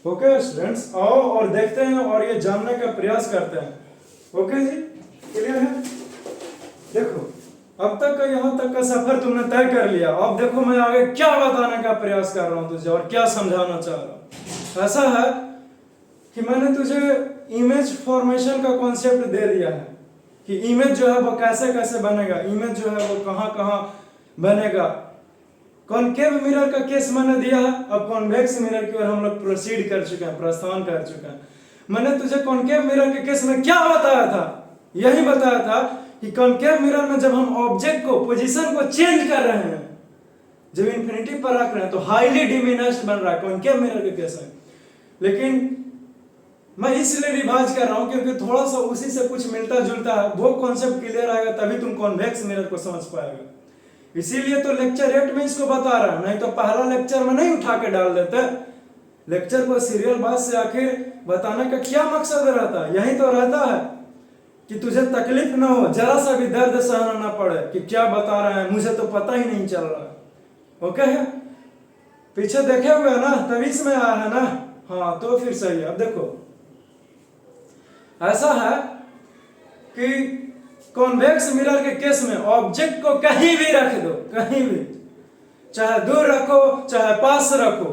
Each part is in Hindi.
ओके स्टूडेंट्स, आओ और देखते हैं और ये जानने का प्रयास करते हैं। ओके जी, क्लियर है? देखो, अब तक का यहाँ तक का सफर तुमने तय कर लिया। अब देखो मैं आगे क्या बताने का प्रयास कर रहा हूँ तुझे और क्या समझाना चाह रहा हूँ। ऐसा है कि मैंने तुझे इमेज फॉर्मेशन का कॉन्सेप्ट दे दिया है कि इमेज जो है वो कैसे कैसे बनेगा, इमेज जो है वो कहाँ कहाँ बनेगा। कॉनकेव मिरर का केस मैंने दिया है, अब कॉन्वेक्स मिरर की ओर हम लोग प्रोसीड कर चुके हैं, प्रस्थान कर चुके हैं। मैंने तुझे कॉनकेव मिरर के केस में क्या बताया था? यही बताया था कि कॉनकेव मिरर में जब हम ऑब्जेक्ट को पोजीशन को चेंज कर रहे हैं, जब इन्फिनिटी पर रख रहे हैं तो हाईली डिमिनिश्ड बन रहा है कॉनकेव मिरर के केस में। लेकिन मैं इसलिए रिवाइज कर रहा हूं क्योंकि थोड़ा सा उसी से कुछ मिलता जुलता है, वो कॉन्सेप्ट क्लियर आएगा तभी तुम कॉन्वेक्स मिरर को समझ पाएगा। इसीलिए तो लेक्चर 8 में इसको बता रहा है, नहीं तो पहला लेक्चर में नहीं उठा के डाल देते। लेक्चर को सीरियल बात से आखिर बताने का क्या मकसद रहता है? यही तो रहता है कि तुझे तकलीफ ना हो, जरा सा भी दर्द सहना ना पड़े कि क्या बता रहे हैं, मुझे तो पता ही नहीं चल रहा है। ओके है? पीछे देखे हुए ना, तभी इसमें आया है ना। हाँ तो फिर सही है। अब देखो, ऐसा है कि कॉन्वेक्स मिरर के केस में ऑब्जेक्ट को कहीं भी रख दो, कहीं भी, चाहे दूर रखो चाहे पास रखो,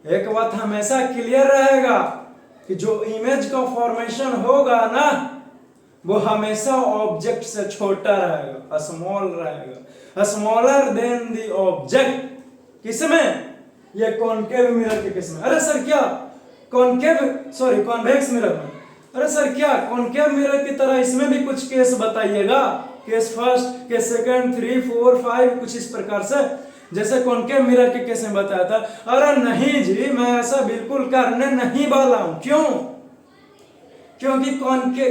एक बात हमेशा क्लियर रहेगा कि जो इमेज का फॉर्मेशन होगा ना वो हमेशा ऑब्जेक्ट से छोटा रहेगा, स्मॉल रहेगा, स्मॉलर देन द ऑब्जेक्ट। किसमें? ये कॉनकेव मिरर के केस में। अरे सर क्या कॉन्वेक्स मिरर में? अरे सर क्या कॉनकेव मिरर की तरह इसमें भी कुछ केस बताइएगा, केस फर्स्ट, केस सेकंड, 3, 4, 5, कुछ इस प्रकार से जैसे कॉनकेव मिरर के केस में बताया था। अरे नहीं जी, मैं ऐसा बिल्कुल करने नहीं वाला हूं। क्यों? क्योंकि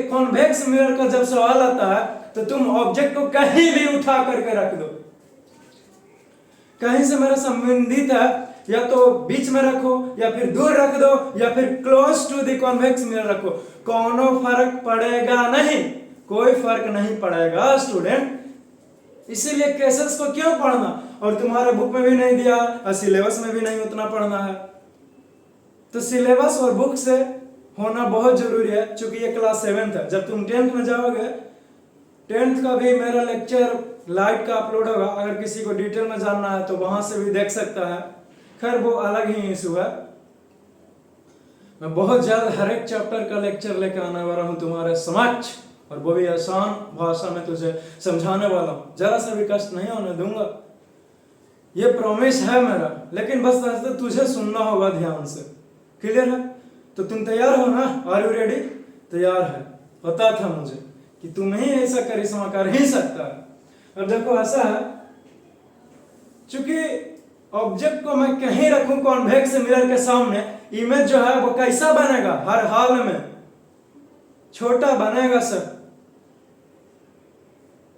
कॉन्वेक्स मिरर का जब सवाल आता है तो तुम ऑब्जेक्ट को कहीं भी उठा करके रख दो, कहीं से मेरा संबंधित है, या तो बीच में रखो या फिर दूर रख दो या फिर close to the convex mirror रखो, कोनो फर्क पड़ेगा नहीं, कोई फर्क नहीं पड़ेगा स्टूडेंट। इसीलिए केसेस को क्यों पढ़ना? और तुम्हारे बुक में भी नहीं दिया और सिलेबस में भी नहीं उतना पढ़ना है। तो सिलेबस और बुक से होना बहुत जरूरी है, क्योंकि ये क्लास 7th है। जब तुम 10th में जाओगे, 10th का भी मेरा लेक्चर लाइट का अपलोड होगा, अगर किसी को डिटेल में जानना है तो वहां से भी देख सकता है। खैर वो अलग ही इशू है। मैं बहुत जल्द हर एक चैप्टर का लेक्चर लेकर आने वाला हूं तुम्हारे समक्ष, और वो भी आसान भाषा में तुझे समझाने वाला हूं, जरा सा भी कष्ट नहीं होने दूंगा, ये प्रॉमिस है मेरा। लेकिन बस तुझे सुनना होगा ध्यान से। क्लियर है? तो तुम तैयार हो ना? Are you ready? तैयार है? पता था मुझे कि तुम ही ऐसा करिश्मा कर ही सकता है। अब देखो ऐसा है, चूंकि ऑब्जेक्ट को मैं कहीं रखूं कॉन्वेक्स मिरर के सामने, इमेज जो है वो कैसा बनेगा? हर हाल में छोटा बनेगा सर,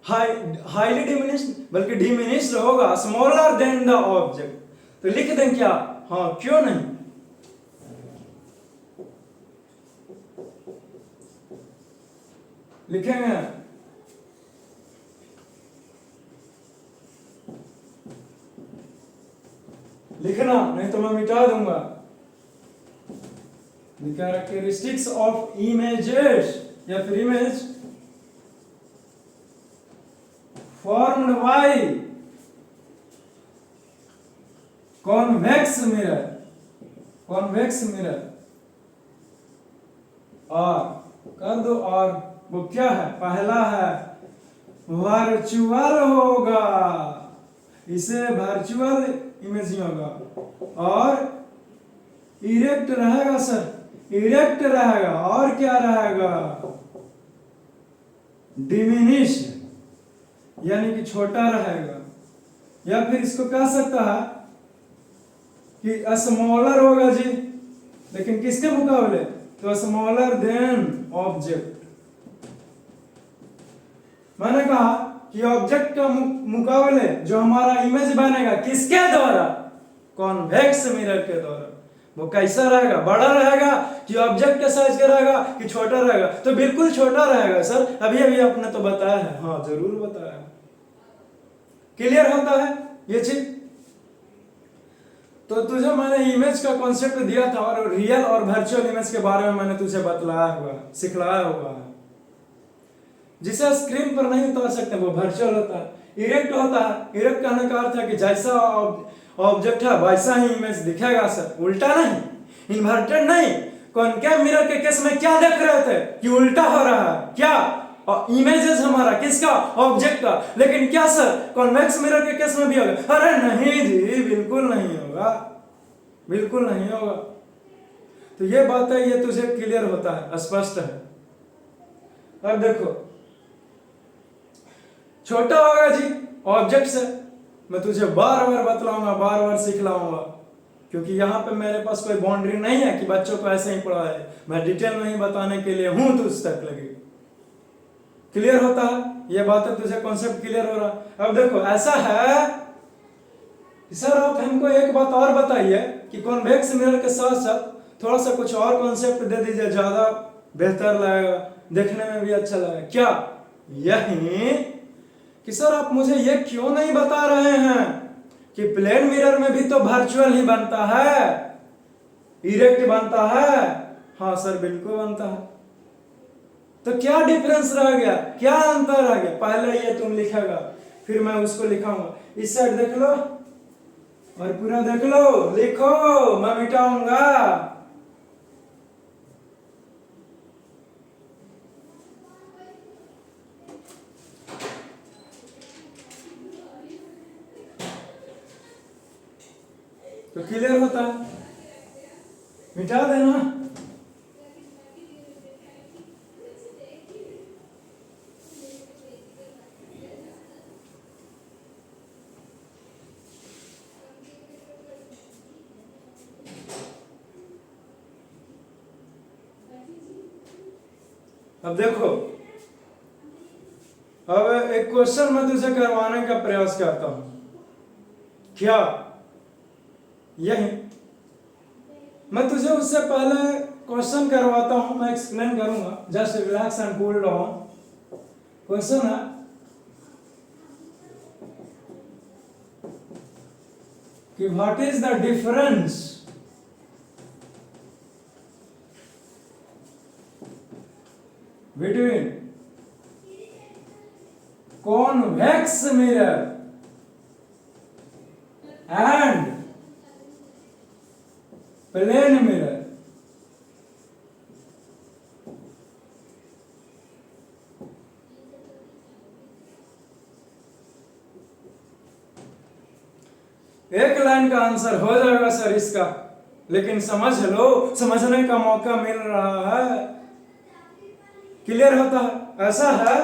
हाईली डिमिनिश्ड, बल्कि डिमिनिश्ड होगा, स्मॉलर देन द ऑब्जेक्ट। तो लिख दें क्या? हाँ क्यों नहीं। लिखेंगे लिखना, नहीं तो मैं मिटा दूंगा। The characteristics of images या फिर image formed by convex mirror, convex mirror, और कर दो, और वो क्या है? पहला है वर्चुअल होगा, इसे वर्चुअल इमेज होगा, और इरेक्ट रहेगा सर, इरेक्ट रहेगा, और क्या रहेगा? डिमिनिश्ड यानी कि छोटा रहेगा, या फिर इसको कह सकता है कि स्मॉलर होगा जी, लेकिन किसके मुकाबले? तो स्मॉलर देन ऑब्जेक्ट। मैंने कहा कि ऑब्जेक्ट का मुकाबले जो हमारा इमेज बनेगा किसके द्वारा? कॉन्वेक्स मिरर के द्वारा। वो कैसा रहेगा? बड़ा रहेगा कि ऑब्जेक्ट के साइज का रहेगा कि छोटा रहेगा? तो बिल्कुल छोटा रहेगा सर, अभी अभी आपने तो बताया है। हाँ जरूर बताया है। क्लियर होता है ये चीज? तो तुझे मैंने इमेज का कॉन्सेप्ट दिया था और रियल और वर्चुअल इमेज के बारे में मैंने तुझे बतलाया हुआ, सिखलाया हुआ है। जिसे स्क्रीन पर नहीं उतार सकते वो वर्चुअल होता है। इरेक्ट होता है, इरेक्ट कहने का अर्थ है कि जैसा ऑब्जेक्ट है वैसा ही इमेज दिखेगा सर, उल्टा नहीं, इन्वर्टेड नहीं। कॉनकेव मिरर के केस में क्या देख रहे थे कि उल्टा हो रहा है, क्या इमेजेस हमारा किसका, ऑब्जेक्ट का। लेकिन क्या सर कॉन्वेक्स मिरर के केस में भी होगा? अरे नहीं जी, बिल्कुल नहीं होगा, बिल्कुल नहीं होगा। तो ये बात है, ये तुझे क्लियर होता है, स्पष्ट है। अब देखो छोटा होगा जी ऑब्जेक्ट से, मैं तुझे बार बार बतलाऊंगा, बार बार सिखलाऊंगा, क्योंकि यहाँ पे मेरे पास कोई बाउंड्री नहीं है कि बच्चों को ऐसे ही पढ़ाए। मैं डिटेल में ही बताने के लिए हूं तुझ तक लगी। क्लियर होता है ये बात है, तुझे कॉन्सेप्ट क्लियर हो रहा है। अब देखो ऐसा है सर, आप हमको एक बात और बताइए कि कॉन्वेक्स मिरर के साथ साथ थोड़ा सा कुछ और कॉन्सेप्ट दे दीजिए, ज्यादा बेहतर लगेगा, देखने में भी अच्छा लगेगा। क्या यही कि सर आप मुझे ये क्यों नहीं बता रहे हैं कि प्लेन मिरर में भी तो वर्चुअल ही बनता है, इरेक्ट बनता है? हाँ सर बिल्कुल बनता है। तो क्या डिफरेंस रह गया, क्या अंतर रह गया? पहले ये तुम लिखेगा, फिर मैं उसको लिखाऊंगा। इस साइड देख लो और पूरा देख लो, लिखो, मैं मिटाऊंगा। तो क्लियर होता है, मिटा देना। अब देखो, अब एक क्वेश्चन मैं तुझे करवाने का प्रयास करता हूं। क्या यही मैं तुझे उससे पहले क्वेश्चन करवाता हूं, मैं एक्सप्लेन करूंगा। Just relax and cool down. Question है कि what is the difference between convex mirror and plane mirror? एक लाइन का आंसर हो जाएगा सर इसका, लेकिन समझ लो, समझने का मौका मिल रहा है। क्लियर होता है? ऐसा है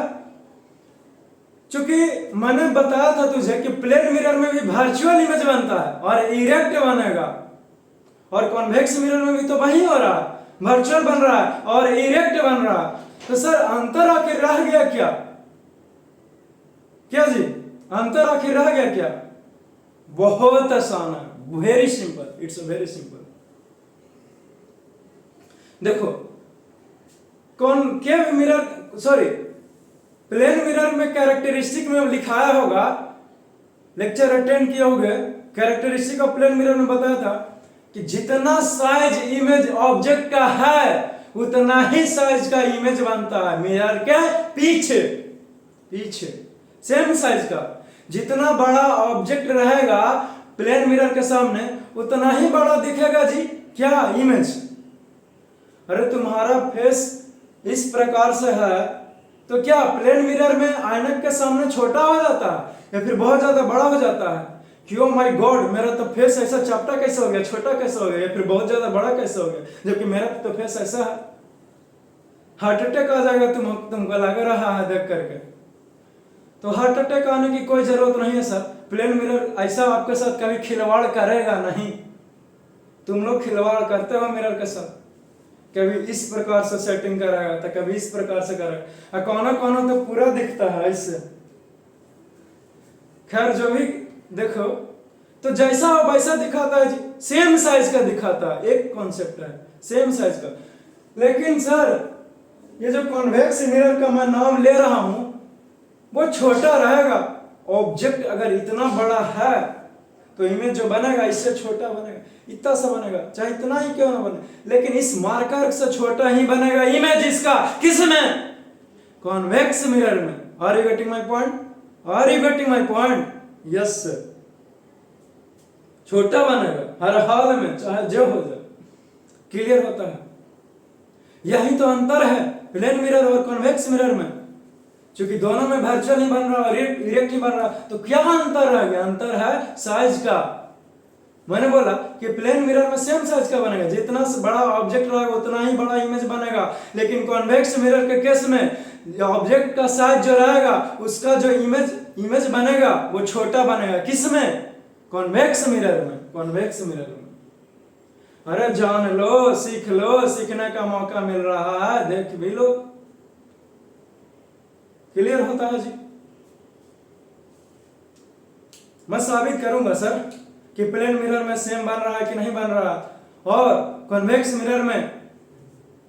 चूंकि मैंने बताया था तुझे कि प्लेन मिरर में भी वर्चुअल इमेज बनता है और इरेक्ट बनेगा, और कॉन्वेक्स मिरर में भी तो वही हो रहा है, वर्चुअल बन रहा है और इरेक्ट बन रहा है। तो सर अंतर आखिर रह गया क्या? क्या जी अंतर आखिर रह गया क्या? बहुत आसान है, very simple, it's very simple. देखो concave mirror, sorry plane mirror में कैरेक्टरिस्टिक में लिखाया होगा, लेक्चर अटेंड किए होंगे, कैरेक्टरिस्टिक ऑफ प्लेन मिरर में बताया था कि जितना साइज इमेज ऑब्जेक्ट का है उतना ही साइज का इमेज बनता है मिरर के पीछे, पीछे सेम साइज का। जितना बड़ा ऑब्जेक्ट रहेगा प्लेन मिरर के सामने उतना ही बड़ा दिखेगा जी क्या, इमेज। अरे तुम्हारा फेस इस प्रकार से है तो क्या प्लेन मिरर में आईनक के सामने छोटा हो जाता है या फिर बहुत ज्यादा बड़ा हो जाता है? क्यों माय गॉड, मेरा तो फेस ऐसा चपटा कैसे हो गया, छोटा कैसे हो गया, या फिर बहुत ज्यादा बड़ा कैसे हो गया, जबकि मेरा तो फेस ऐसा है। हार्ट अटैक आ जाएगा तुमको लग रहा है देख करके। तो हार्ट अटैक आने की कोई जरूरत नहीं है सर। प्लेन मिरर ऐसा आपके साथ कभी खिलवाड़ करेगा नहीं। तुम लोग खिलवाड़ करते हो मिरर के साथ, कभी इस प्रकार से सेटिंग कराएगा तो कभी इस प्रकार से करेगा, कोना कोना तो पूरा दिखता है इससे। खैर जो भी देखो, तो जैसा हो वैसा दिखाता है जी, सेम साइज का दिखाता है, एक कॉन्सेप्ट है सेम साइज का। लेकिन सर ये जो कॉन्वेक्स मिरर का मैं नाम ले रहा हूं वो छोटा रहेगा। ऑब्जेक्ट अगर इतना बड़ा है तो इमेज जो बनेगा इससे छोटा बनेगा, इतना सा बनेगा, चाहे इतना ही क्यों ना बने, लेकिन इस मार्कर से छोटा ही बनेगा इमेज इसका। किस में? कॉन्वेक्स मिरर में। Are you getting my point? Are you getting my point? Yes sir, छोटा बनेगा हर हाल में, चाहे जो हो जाए। क्लियर होता है? यही तो अंतर है प्लेन मिरर और कॉन्वेक्स मिरर में। क्योंकि दोनों में वर्चुअल नहीं बन रहा और इरेक्ट नहीं बन रहा, तो क्या अंतर रह गया? अंतर है साइज का। मैंने बोला कि प्लेन मिरर में सेम साइज का बनेगा, जितना बड़ा ऑब्जेक्ट रहेगा उतना ही बड़ा इमेज बनेगा। लेकिन कॉन्वेक्स मिरर के केस में ऑब्जेक्ट का साइज जो रहेगा उसका जो इमेज बनेगा वो छोटा बनेगा। किस में? कॉन्वेक्स मिरर में। कॉन्वेक्स मिरर में। अरे जान लो, सीख लो, सीखने का मौका मिल रहा है, देख भी लो। क्लियर होता है जी? मैं साबित करूंगा सर कि प्लेन मिरर में सेम बन रहा है कि नहीं बन रहा, और कॉन्वेक्स मिरर में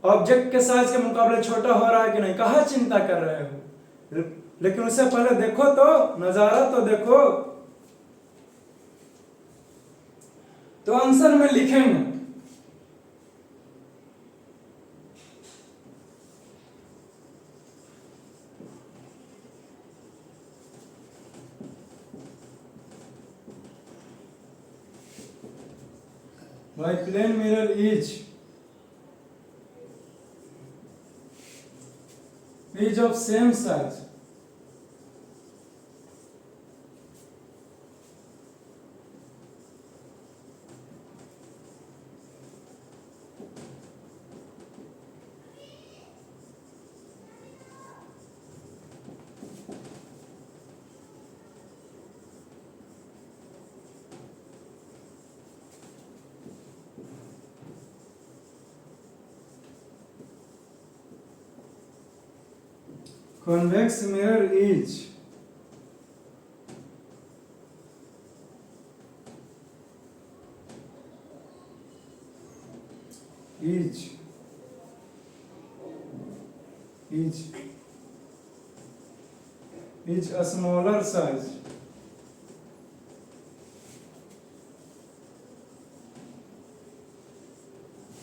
ऑब्जेक्ट के साइज के मुकाबले छोटा हो रहा है कि नहीं। कहाँ चिंता कर रहे हो? लेकिन उससे पहले देखो तो, नजारा तो देखो। तो आंसर में लिखेंगे my plane mirror is of same size convex mirror is a smaller size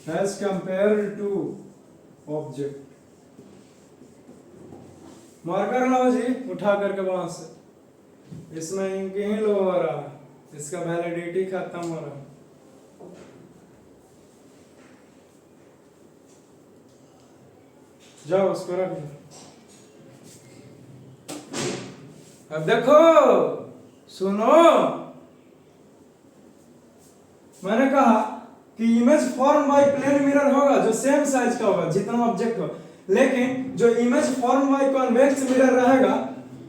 as compared to object। Marker लाओ जी उठा करके वहां से, इसमें इंक ही लो हो रहा है, इसका वैलिडिटी खत्म हो रहा है। जाओ उसको रख दो। अब देखो, सुनो, मैंने कहा कि image form by plane mirror होगा जो सेम साइज का होगा जितना ऑब्जेक्ट हो, लेकिन जो image form by convex mirror रहेगा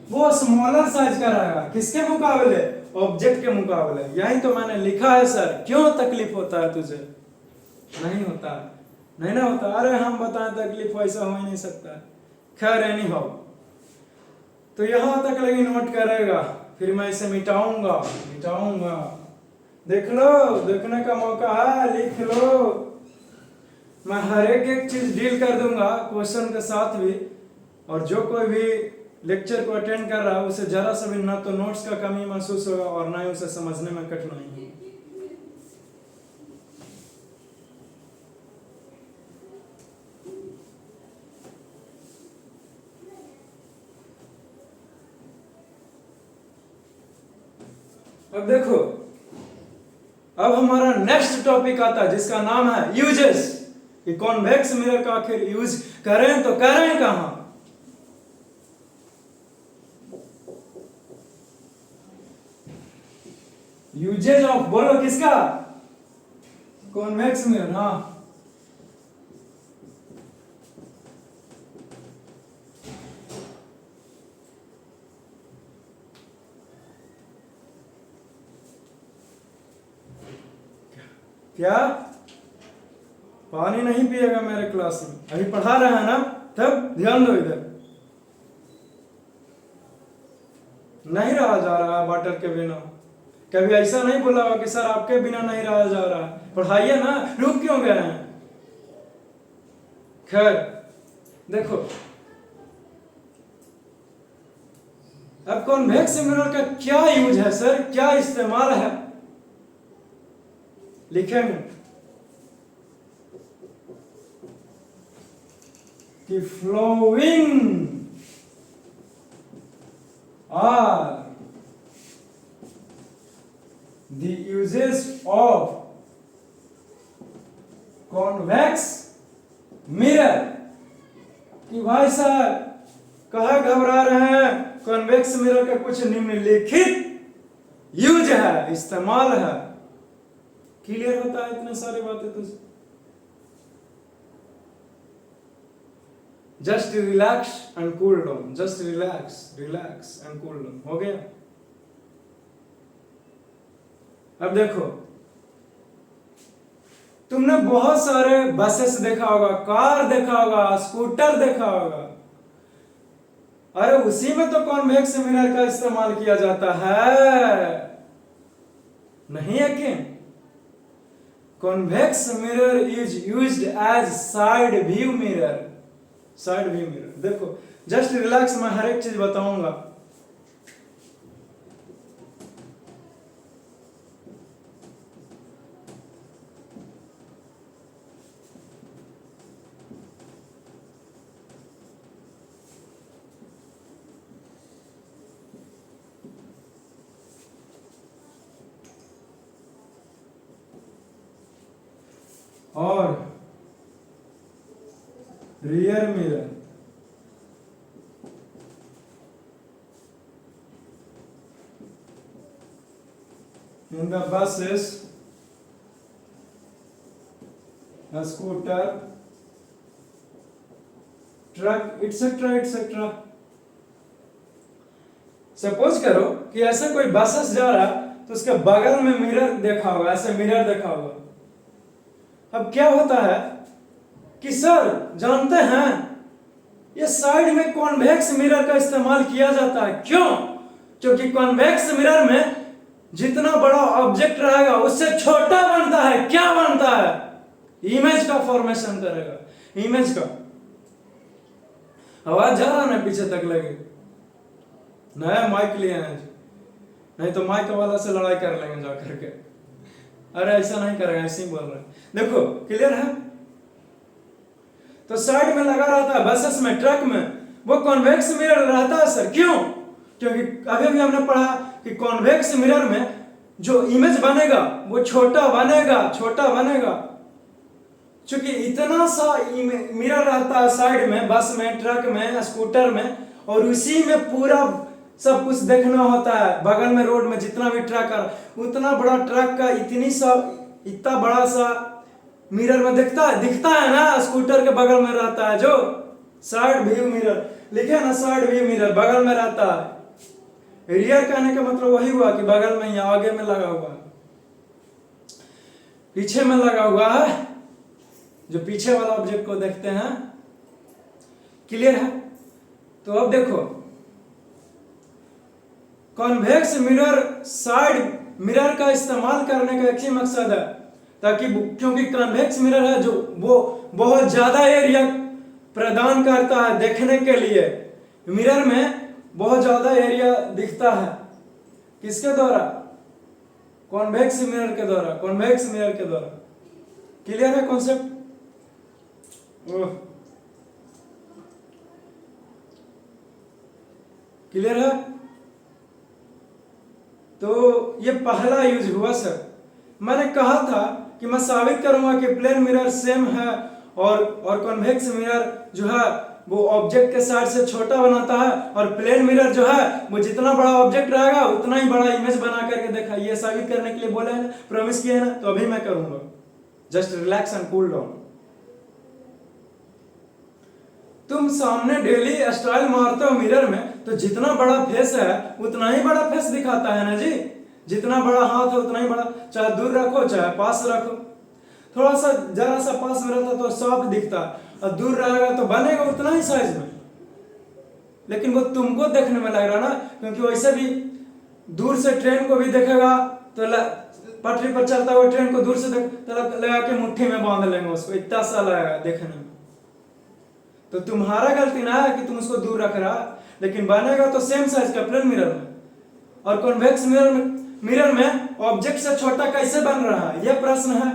वो स्मॉलर साइज का रहेगा। किसके मुकाबले? ऑब्जेक्ट के मुकाबले। यही तो मैंने लिखा है सर। क्यों तकलीफ होता है तुझे? नहीं होता, नहीं ना होता। अरे हम बताएं तकलीफ वैसा हो ही नहीं सकता। खैर एनी हाउ, तो यहां तक लगी नोट करेगा, फिर मैं इसे मिटाऊंगा। देख लो, देखने का मौका है, लिख लो। मैं हर एक चीज डील कर दूंगा क्वेश्चन के साथ भी, और जो कोई भी लेक्चर को अटेंड कर रहा है उसे जरा सा भी ना तो नोट्स का कमी महसूस होगा और ना ही उसे समझने में कठिनाई होगी। अब देखो, अब हमारा नेक्स्ट टॉपिक आता है जिसका नाम है यूजेस। कि कॉन्वेक्स मिरर का आखिर यूज करें तो करें कहां? यूजेज ऑफ, बोलो किसका? Convex mirror. हाँ, क्या पानी नहीं पिएगा मेरे क्लास में? अभी पढ़ा रहे हैं ना, तब ध्यान दो इधर। नहीं रहा जा रहा है वाटर के बिना। कभी ऐसा नहीं बोला होगा कि सर आपके बिना नहीं रहा जा रहा है, पढ़ाइए ना, रुक क्यों गए हैं? खैर देखो, अब कॉन्वेक्स मिरर का क्या यूज है सर, क्या इस्तेमाल है? लिखेंगे कि flowing are the uses of convex mirror। कि भाई साहब कहा घबरा रहे हैं, कॉन्वेक्स मिरर का कुछ निम्नलिखित यूज है, इस्तेमाल है। क्लियर होता है इतने सारी बातें तुझे? Just relax and cool down, just relax and cool down, हो गया। अब देखो, तुमने बहुत सारे बसेस देखा होगा, कार देखा होगा, स्कूटर देखा होगा। अरे उसी में तो कॉन्वेक्स मिरर का इस्तेमाल किया जाता है, नहीं है कि? Convex mirror is used as side view mirror. Side view mirror देखो, जस्ट रिलैक्स, मैं हर एक चीज बताऊंगा। और rear mirror in the buses, a scooter, truck, etc etc। Suppose करो कि ऐसा कोई बसेस जा रहा तो उसके बगल में मिरर देखा होगा, ऐसे मिरर देखा होगा। अब क्या होता है कि सर जानते हैं ये साइड में कॉन्वेक्स मिरर का इस्तेमाल किया जाता है। क्यों? क्योंकि कॉन्वेक्स मिरर में जितना बड़ा ऑब्जेक्ट रहेगा उससे छोटा बनता है। क्या बनता है? इमेज का फॉर्मेशन करेगा, इमेज का। आवाज जा रहा ना पीछे तक लगे? नया माइक लिए हैं, नहीं तो माइक वाला से लड़ाई कर लेंगे जा करके। अरे ऐसा नहीं करेगा, ऐसे ही बोल रहे हैं। देखो क्लियर है? तो साइड में लगा रहता है बसेस में, ट्रक में, वो कॉन्वेक्स मिरर रहता है सर। क्यों? क्योंकि अभी भी हमने पढ़ा कि कॉन्वेक्स मिरर में जो इमेज बनेगा वो छोटा बनेगा। क्योंकि इतना सा मिरर रहता है साइड में, बस में, ट्रक में, स्कूटर में, और उसी में पूरा सब कुछ देखना होता है। बगल में रोड में जितना भी ट्रक है, उतना बड़ा ट्रक का इतना बड़ा सा मिरर में दिखता है ना। स्कूटर के बगल में रहता है जो साइड व्यू मिरर, लिखे ना, साइड व्यू मिरर बगल में रहता है। रियर कहने का मतलब वही हुआ कि बगल में या आगे में लगा हुआ, पीछे में लगा हुआ है, जो पीछे वाला ऑब्जेक्ट को देखते हैं। क्लियर है? तो अब देखो, कॉन्वेक्स मिरर साइड मिरर का इस्तेमाल करने का एक ही मकसद है, ताकि क्योंकि कॉन्वेक्स मिरर है जो वो बहुत ज्यादा एरिया प्रदान करता है देखने के लिए। मिरर में बहुत ज्यादा एरिया दिखता है, किसके द्वारा? कॉन्वेक्स मिरर के द्वारा, कॉन्वेक्स मिरर के द्वारा। क्लियर है कॉन्सेप्ट? क्लियर है? तो ये पहला यूज हुआ सर। मैंने कहा था कि मैं साबित करूंगा कि प्लेन मिरर सेम है और कॉन्वेक्स मिरर जो है वो ऑब्जेक्ट के साइड से छोटा बनाता है, और प्लेन मिरर जो है वो जितना बड़ा ऑब्जेक्ट रहेगा उतना ही बड़ा इमेज बना करके देखा। ये साबित करने के लिए बोले हैं ना, प्रॉमिस किए हैं ना, तो अभी मैं करूंगा। Just relax and cool down. तुम सामने डेली स्टाइल मारते हो मिरर में, तो जितना बड़ा फेस है उतना ही बड़ा फेस दिखाता है ना जी। जितना बड़ा हाथ है उतना ही बड़ा, चाहे दूर रखो चाहे पास रखो। थोड़ा सा जरा सा पास में रहता तो साफ दिखता, और दूर रहेगा तो बनेगा उतना ही साइज में। लेकिन वो तुमको देखने में लग रहा ना, क्योंकि वैसे भी दूर से ट्रेन को भी देखेगा तो पटरी पर चलता हुआ ट्रेन को दूर से तो लगा के मुट्ठी में बांध लेंगे उसको, इतना सा लगेगा देखने में। तो तुम्हारा गलती ना है कि तुम उसको दूर रख रहा, लेकिन बनेगा तो सेम साइज का प्लेन मिरर में। और कॉन्वेक्स मिरर में मिरर में ऑब्जेक्ट से छोटा कैसे बन रहा है, यह प्रश्न है।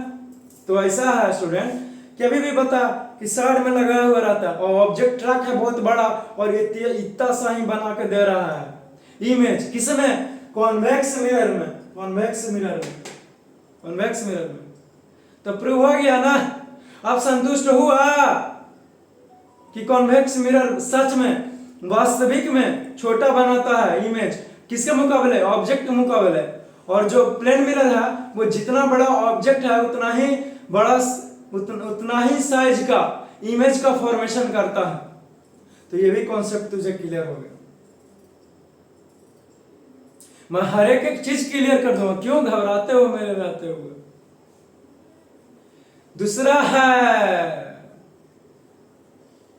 तो ऐसा है स्टूडेंट कि अभी भी बता कि साइड में लगाया हुआ रहता है और ऑब्जेक्ट ट्रैक है बहुत बड़ा और ये इतना सा ही बना के दे रहा है इमेज, किसमें, कॉन्वेक्स मिरर में, कॉन्वेक्स मिरर में, कॉन्वेक्स मिरर में। तो प्रूव हो गया ना, आप संतुष्ट हुआ कि कॉन्वेक्स मिरर सच में वास्तविक में छोटा बनाता है इमेज, किसके मुकाबले, ऑब्जेक्ट के मुकाबले। और जो प्लेन मिरर है वो जितना बड़ा ऑब्जेक्ट है उतना ही बड़ा, उतना ही साइज का इमेज का फॉर्मेशन करता है। तो ये भी कॉन्सेप्ट तुझे क्लियर हो गया। मैं हर एक चीज क्लियर कर दूंगा, क्यों घबराते हो मेरे रहते हुए। दूसरा है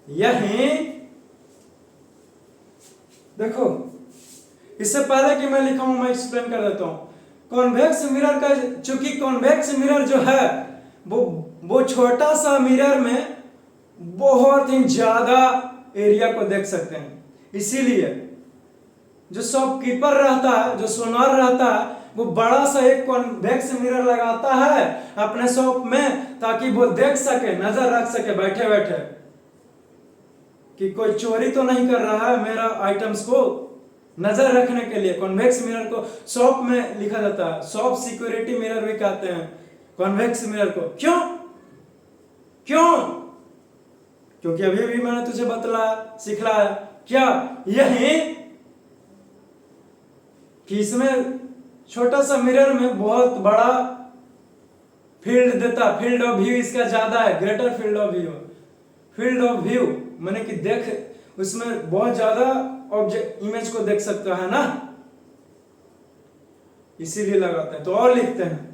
यही, देखो इससे पहले कि मैं लिखा हूं मैं एक्सप्लेन कर देता हूं। कॉन्वेक्स मिरर का, चूंकि कॉन्वेक्स मिरर जो है वो छोटा सा मिरर में बहुत ही ज्यादा एरिया को देख सकते हैं, इसीलिए जो शॉपकीपर रहता है, जो सोनार रहता है, वो बड़ा सा एक कॉन्वेक्स मिरर लगाता है अपने शॉप में ताकि वो देख सके, नजर रख सके बैठे बैठे कि कोई चोरी तो नहीं कर रहा है मेरा आइटम्स को, नजर रखने के लिए कॉन्वेक्स मिरर को शॉप में लिखा जाता है। शॉप सिक्योरिटी मिरर भी कहते हैं कॉन्वेक्स मिरर को। क्यों क्यों? क्योंकि अभी भी मैंने तुझे बतलाया, सिखलाया क्या, यही कि इसमें छोटा सा मिरर में बहुत बड़ा फील्ड देता, फील्ड ऑफ व्यू इसका ज्यादा है, greater field of view, field of view माने कि देख उसमें बहुत ज्यादा ऑब्जेक्ट इमेज को देख सकता है ना, इसीलिए लगाते हैं। तो और लिखते हैं,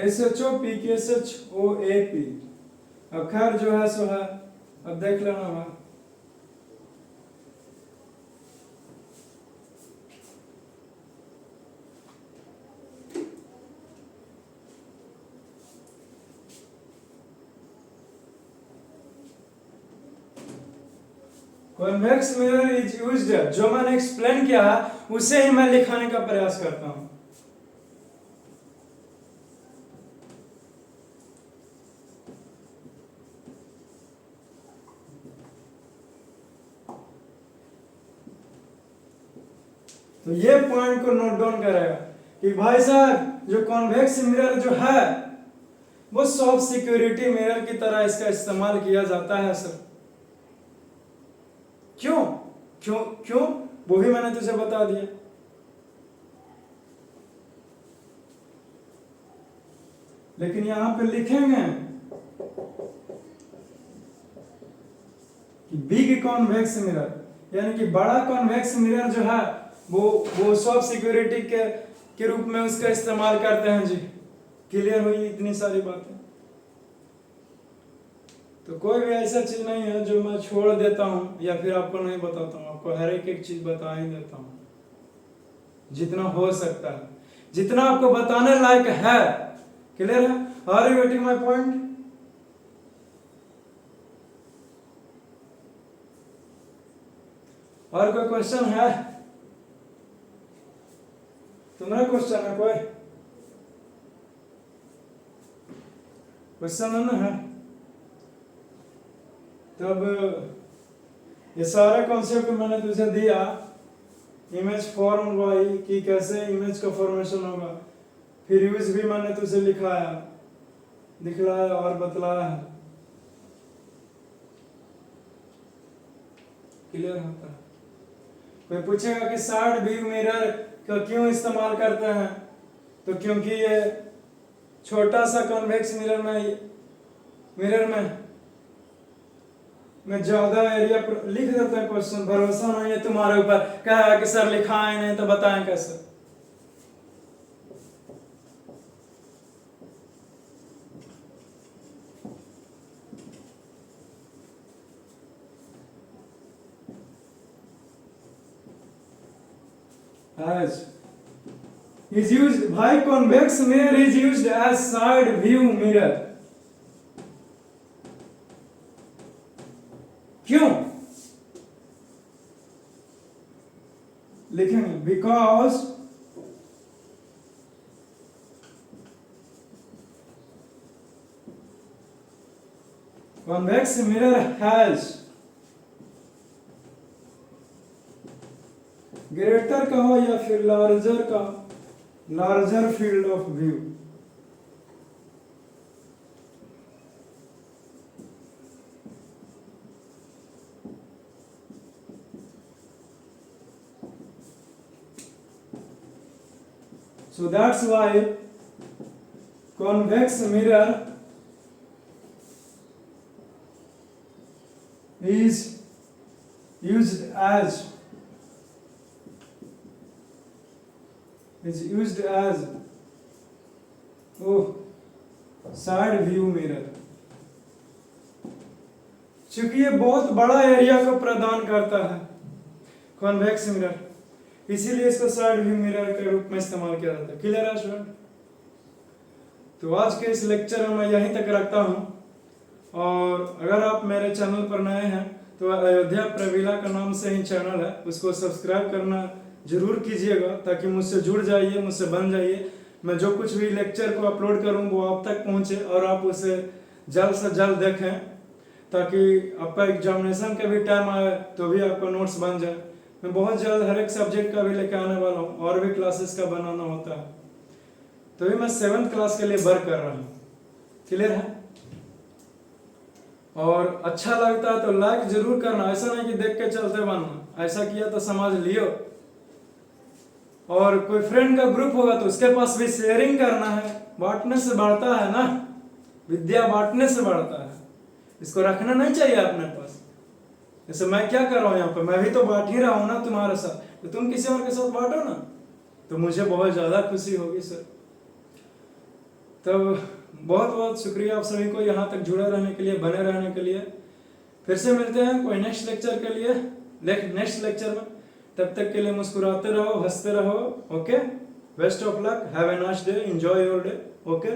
SHOPKSHOAP। अब खैर जो है सो है, अब देख लेना वहां। कॉन्वेक्स मिरर इज यूज्ड, जो मैंने एक्सप्लेन किया है उसे ही मैं लिखाने का प्रयास करता हूं। तो ये पॉइंट को नोट डाउन करेगा कि भाई साहब जो कॉन्वेक्स मिरर जो है वो सॉफ्ट सिक्योरिटी मिरर की तरह इसका इस्तेमाल किया जाता है सर। क्यों क्यों क्यों वो भी मैंने तुझे बता दिया। लेकिन यहां पे लिखेंगे कि बिग कॉन्वेक्स मिरर, यानी कि बड़ा कॉन्वेक्स मिरर जो है वो सॉफ्ट सिक्योरिटी के रूप में उसका इस्तेमाल करते हैं जी। क्लियर हुई इतनी सारी बातें? तो कोई भी ऐसा चीज नहीं है जो मैं छोड़ देता हूं या फिर आपको नहीं बताता हूं, आपको हर एक चीज बता ही देता हूं जितना हो सकता है, जितना आपको बताने लायक है। क्लियर है? Are you getting my point? और कोई क्वेश्चन है? तुम्हारा क्वेश्चन है कोई? क्वेश्चन है? तब ये सारा कॉन्सेप्ट मैंने तुझे दिया, इमेज फॉर्म वाई कि कैसे इमेज का फॉर्मेशन होगा, फिर यूज भी मैंने तुझे लिखाया, दिखलाया और बतलाया है। क्लियर होता है? कोई पूछेगा कि साइड व्यू मिरर का क्यों इस्तेमाल करते हैं, तो क्योंकि ये छोटा सा कॉन्वेक्स मिरर में ज्यादा एरिया लिख देते हैं क्वेश्चन। भरोसा नहीं है तुम्हारे ऊपर, कहा कि सर लिखा है नहीं तो बताएं कैसे। as is used, भाई convex mirror is used as side view mirror. क्यों लिखेंगे? because convex mirror has greater का हो या फिर लार्जर का, larger field of view. So that's why convex mirror is used as side view mirror. चूंकि ये बहुत बड़ा एरिया को प्रदान करता है कॉन्वेक्स मिरर, इसीलिए इसको साइड व्यू मिरर के रूप में इस्तेमाल किया जाता है. क्लियर है स्टूडेंट? तो आज के इस लेक्चर में मैं यहीं तक रखता हूं, और अगर आप मेरे चैनल पर नए हैं तो अयोध्या प्रवीला का नाम से ही चैनल है, उसको सब्सक्राइब करना जरूर कीजिएगा ताकि मुझसे जुड़ जाइए, मुझसे बन जाइए. मैं जो कुछ भी लेक्चर को अपलोड करूं वो आप तक पहुंचे और आप उसे जल्द से जल्द देखें, ताकि आपका एग्जामिनेशन का भी टाइम आए तो भी आपका नोट्स बन जाए. मैं बहुत जल्द हर एक सब्जेक्ट का भी लेकर आने वाला हूँ, और भी क्लासेस का बनाना होता है. तो भी मैं 7th क्लास के लिए वर्क कर रहा हूँ. क्लियर है? और अच्छा लगता है तो लाइक जरूर करना, ऐसा नहीं कि देख के चलते बनना. ऐसा किया तो समझ लियो. और कोई फ्रेंड का ग्रुप होगा तो उसके पास भी शेयरिंग करना है. बांटने से बढ़ता है ना, विद्या बांटने से बढ़ता है. इसको रखना नहीं चाहिए अपने पास. जैसे मैं क्या कर रहा हूँ यहाँ पे, मैं भी तो बांट ही रहा हूँ ना तुम्हारे साथ, तो तुम किसी और के साथ बांटो ना, तो मुझे बहुत ज्यादा खुशी होगी सर. तो बहुत बहुत शुक्रिया आप सभी को यहाँ तक जुड़े रहने के लिए, बने रहने के लिए. फिर से मिलते हैं कोई नेक्स्ट लेक्चर के लिए, नेक्स्ट लेक्चर में. तब तक के लिए मुस्कुराते रहो, हंसते रहो. Okay, best of luck, have a nice day, enjoy your day. Okay.